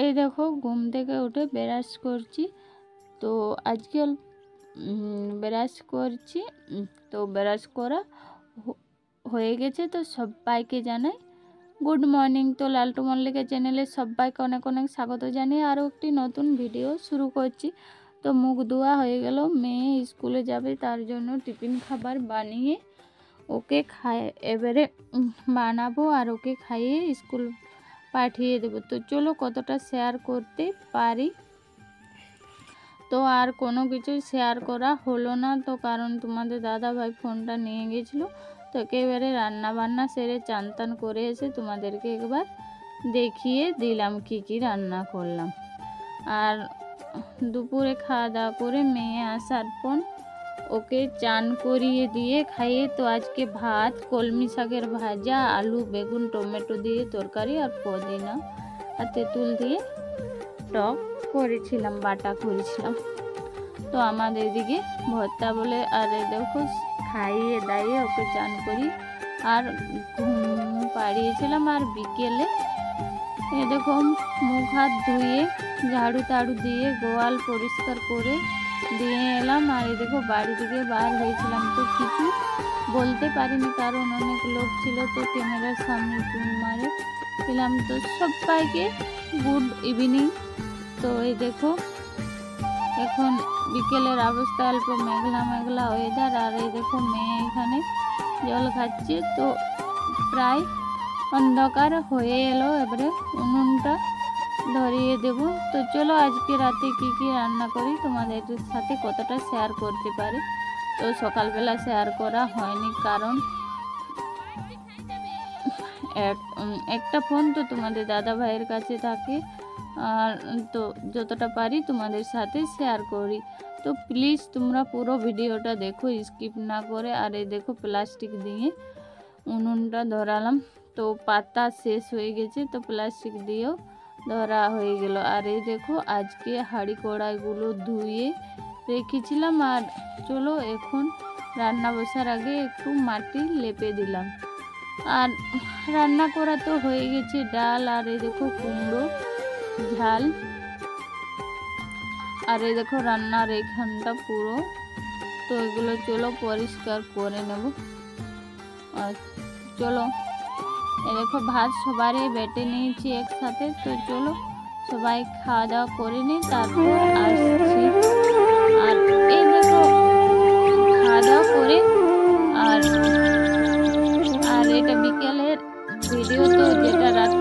এই দেখো ঘুম থেকে উঠে ব্রাশ করছি। তো আজকে ব্রাশ করছি। তো ব্রাশ করা হয়ে গেছে। তো সবাইকে জানাই গুড মর্নিং। তো লালটু মল্লিকের চ্যানেলে সবাইকে অনেক অনেক স্বাগত জানিয়ে আরও একটি নতুন ভিডিও শুরু করছি। তো মুখ ধোয়া হয়ে গেল, মেয়ে স্কুলে যাবে তার জন্য টিফিন খাবার বানিয়ে ওকে এবারে বানাবো আর ওকে খাইয়ে স্কুল পাঠিয়ে দেবো। তো চলো কতটা শেয়ার করতে পারি। তো আর কোনো কিছু শেয়ার করা হলো না, তো কারণ তোমাদের দাদা ভাই ফোনটা নিয়ে গেছিলো। তো একেবারে রান্না বান্না সেরে চান টান করে এসে তোমাদেরকে একবার দেখিয়ে দিলাম কি কি রান্না করলাম। আর দুপুরে খাওয়া দাওয়া করে মেয়ে আসার পর ওকে চান করিয়ে দিয়ে খাইয়ে তো আজকে ভাত, কলমি শাকের ভাজা, আলু বেগুন টমেটো দিয়ে তরকারি আর পুদিনা আর তেঁতুল দিয়ে টক করেছিলাম, বাটা করেছিলাম। তো আমাদের এদিকে ভর্তা বলে। আর দেখো খাইয়ে দাইয়ে ওকে চান করি আর ঘুম পাড়িয়েছিলাম। আর বিকেলে দেখো মুখ হাত ধুয়ে ঝাড়ু টাড়ু দিয়ে গোয়াল পরিষ্কার করে দিয়ে এলাম। আর দেখো বাড়ি থেকে বার হয়েছিলাম, তো কিছু বলতে পারিনি কারণ অনেক লোক ছিল, তো ক্যামেরার সামনে জুম মারে ছিলাম। তো সবাইকে গুড ইভিনিং। তো এই দেখো এখন বিকেলের অবস্থা অল্প মেঘলা মেঘলা ওয়েদার। আর এই দেখো মেয়ে এখানে জল খাচ্ছে। তো প্রায় অন্ধকার হয়ে এলো, এবারে উনুনটা ধরিয়ে দেব। তো চলো আজকে রাতে কি কি রান্না করি তোমাদের সাথে কতটা শেয়ার করতে পারি। তো সকালবেলা শেয়ার করা হয়নি কারণ একটা ফোন তো তোমাদের দাদা ভাইয়ের কাছে থাকে, আর তো যতটা পারি তোমাদের সাথে শেয়ার করি। তো প্লিজ তোমরা পুরো ভিডিওটা দেখো স্কিপ না করে। আর এই দেখো প্লাস্টিক দিয়ে উনুনটা ধরালাম, তো পাতা শেষ হয়ে গেছে, তো প্লাস্টিক দিয়েও ধরা হয়ে গেল। আর এই দেখো আজকে হাঁড়ি কড়াইগুলো ধুয়ে রেখেছিলাম। আর চলো এখন রান্না বসার আগে একটু মাটি লেপে দিলাম। আর রান্না করা তো হয়ে গেছে, ডাল আর এই দেখো কুমড়ো ঝাল। আর এই দেখো রান্নার এইখানটা পুরো। তো এগুলো চলো পরিষ্কার করে নেব। আর চলো এই দেখো ভাত সবারই বেটে নিয়েছি একসাথে। তো চলো সবাই খাওয়া দাওয়া করে নিই, তারপর আসছি। আর এই দেখো খাওয়া দাওয়া করে আর এটা বিকেলের ভিডিও, তো যেটা রাত্রে